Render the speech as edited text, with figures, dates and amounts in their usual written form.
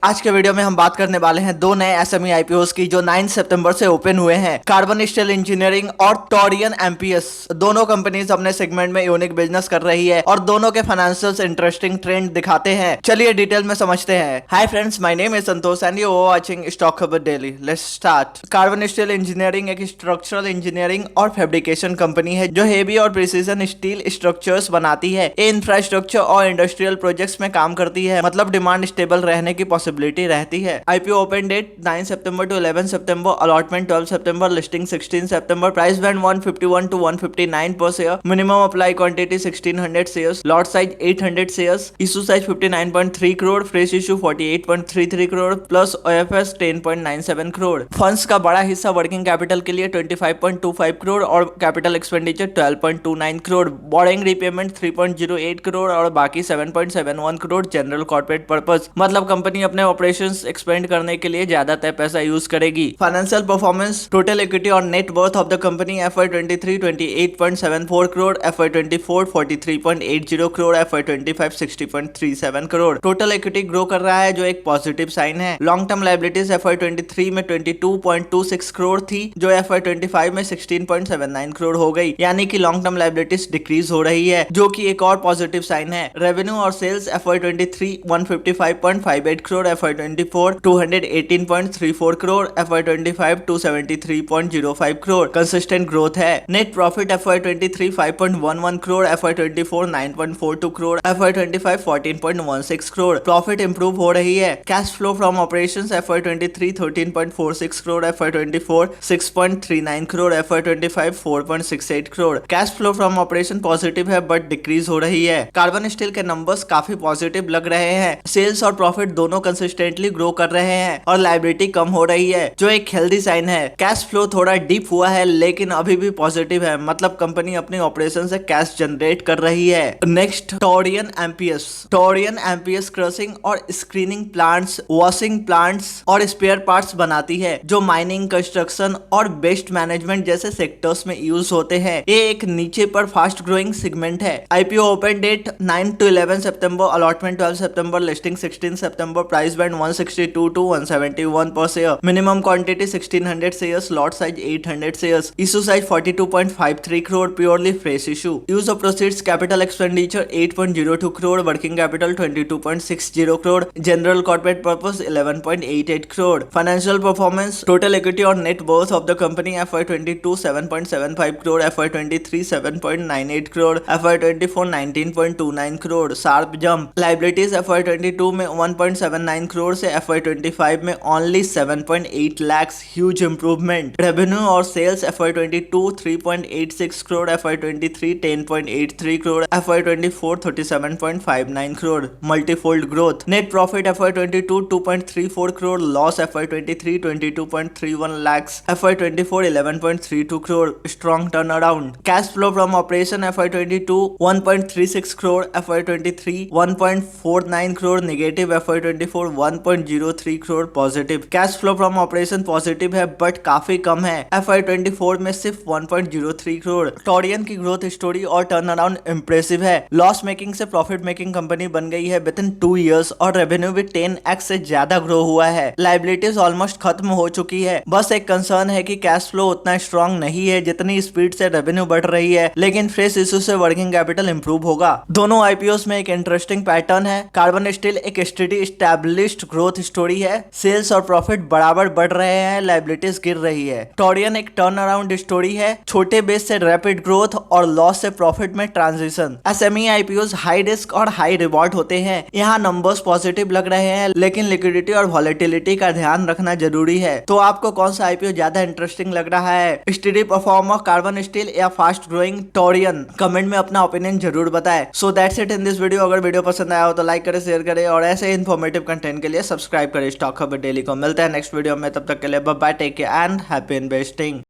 आज के वीडियो में हम बात करने वाले हैं दो नए एसएमई आईपीओस की जो 9 सितंबर से ओपन हुए हैं। कार्बन स्टील इंजीनियरिंग और टोरियन एमपीएस। दोनों कंपनीज अपने सेगमेंट में यूनिक बिजनेस कर रही है और दोनों के फाइनेंशियल्स इंटरेस्टिंग ट्रेंड दिखाते हैं। चलिए डिटेल में समझते हैं। Hi friends, my name is Santosh and you are watching stock Khabar daily. Let's start. Carbon Steel Engineering एक स्ट्रक्चरल इंजीनियरिंग और फैब्रिकेशन कंपनी है जो हेवी और प्रिसीजन स्टील स्ट्रक्चर्स बनाती है। ये इंफ्रास्ट्रक्चर और इंडस्ट्रियल प्रोजेक्ट्स में काम करती है, मतलब डिमांड स्टेबल रहने की पॉसिबिलिटी रहती है। आईपीओ ओपन डेट 9 सितंबर टू 11 सितंबर, अलॉटमेंट 12 सितंबर, लिस्टिंग 16 सितंबर, प्राइस बैंड 151 टू 159 पर share, minimum apply quantity 1600 shares, lot size 800 shares, issue size 59.3 crore, fresh issue 48.33 crore plus OFS 10.97 crore. Funds का बड़ा हिस्सा वर्किंग कैपिटल के लिए 25.25 करोड़ और capital expenditure 12.29 crore, boring repayment 3.08 crore और बाकी 7.71 करोड़ जनरल कॉर्पोरेट पर्पस। मतलब कंपनी अपने ऑपरेशंस एक्सपेंड करने के लिए ज्यादातर पैसा यूज करेगी। फाइनेंशियल परफॉर्मेंस, टोटल इक्विटी और net worth of the company FY23 28.74 crore, FY24 43.80 crore, FY25 60.37 crore. Total equity grow कर रहा है जो एक पॉजिटिव साइन है। लॉन्ग टर्म लायबिलिटीज FY23 में 22.26 करोड़ थी जो FY25 में 16.79 करोड़ हो गई, यानी कि लॉन्ग टर्म लायबिलिटीज डिक्रीज हो रही है जो कि एक और पॉजिटिव साइन है। रेवेन्यू और sales FY23 155.58 crore, FY24 218.34 crore, FY25 273.05 crore. Consistent growth है। Net profit FY23 5.11 crore, FY24 9.42 crore, FY25 14.16 crore. Profit improve हो रही है। Cash flow from operations FY23 13.46 crore, FY24 6.39 crore, FY25 4.68 crore. Cash flow from operation positive है बट डिक्रीज हो रही है। कार्बन स्टील के नंबर्स काफी पॉजिटिव लग रहे हैं। सेल्स और प्रॉफिट दोनों कंसिस्टेंटली ग्रो कर रहे हैं और लायबिलिटी कम हो रही है जो एक हेल्दी साइन है। कैश फ्लो थोड़ा डीप हुआ है लेकिन अभी भी पॉजिटिव है, मतलब कंपनी अपने ऑपरेशन से कैश जनरेट कर रही है। Next, Torian MPS. Torian MPS crushing और स्क्रीनिंग प्लांट्स, वॉशिंग प्लांट्स और स्पेयर पार्ट्स बनाती है जो माइनिंग, कंस्ट्रक्शन और वेस्ट मैनेजमेंट जैसे सेक्टर्स में यूज होते हैं। ये एक नीचे पर फास्ट ग्रोइंग सेगमेंट है। आईपीओ ओपन डेट 9 to 11 सितंबर, अलॉटमेंट 12 सितंबर, लिस्टिंग 16 सितंबर, price band 162 to 171 per share, minimum quantity 1600 shares, lot size 800 shares, issue size 42.53 crore, purely fresh issue. Use of proceeds, capital expenditure 8.02 crore, working capital 22.60 crore, general corporate purpose 11.88 crore. Financial performance, total equity और net worth of the company FY22 7.75 crore, FY23 7.98 crore, FY24 19.29 crore, sharp jump. Liabilities FY22 में 1.79 करोड़ से FY25 में only 7.8 lakh, huge improvement. Revenue और sales FY22 3.86 crore, FY23 10.83 crore, FY24 37.59 crore, multifold growth. Net profit FY22 2.34 crore, loss FY23 22.31 lakh, FY24 11.32 crore, strong turn around. Cash flow from operation FY22 1.36 crore, FY23 1.49 crore negative, FY24 1.03 crore positive. Cash flow from operation positive है but काफी कम है। FY24 में सिर्फ 1.03 करोड़। टोरियन की growth story और turn around impressive है। Loss making से profit making company बन गई है विद इन 2 इयर्स और रेवेन्यू भी 10x से ज्यादा ग्रो हुआ है। लायबिलिटीज ऑलमोस्ट खत्म हो चुकी है। बस एक कंसर्न है कि कैश फ्लो उतना स्ट्रॉन्ग नहीं है जितनी स्पीड से रेवेन्यू बढ़ रही है, लेकिन फ्रेश इशू से वर्किंग कैपिटल इंप्रूव होगा। दोनों आईपीओस में एक इंटरेस्टिंग पैटर्न है। कार्बन स्टील एक स्टडी स्टैब्लिश्ड ग्रोथ स्टोरी है। सेल्स और प्रॉफिट बराबर बढ़ रहे हैं, लायबिलिटीज गिर रही है। टोरियन एक टर्न अराउंड स्टोरी है, छोटे बेस से रैपिड ग्रोथ और लॉस से प्रॉफिट में transition. SME IPOs high risk और हाई रिवॉर्ड होते हैं। यहाँ नंबर्स पॉजिटिव लग रहे हैं लेकिन लिक्विडिटी और वॉलेटिलिटी का ध्यान रखना जरूरी है। तो आपको कौन सा आईपीओ ज्यादा इंटरेस्टिंग लग रहा है? स्टडी परफॉर्मर कार्बन स्टील या फास्ट ग्रोइंग टोरियन? कमेंट में अपना ओपिनियन जरूर बताएं। So that's it in this video. अगर वीडियो पसंद आया हो तो लाइक करें, शेयर करें और ऐसे इन्फॉर्मेटिव कंटेंट के लिए सब्सक्राइब करें स्टॉक खबर डेली को। मिलते हैं नेक्स्ट वीडियो में, तब तक के लिए bye bye, take care and happy investing.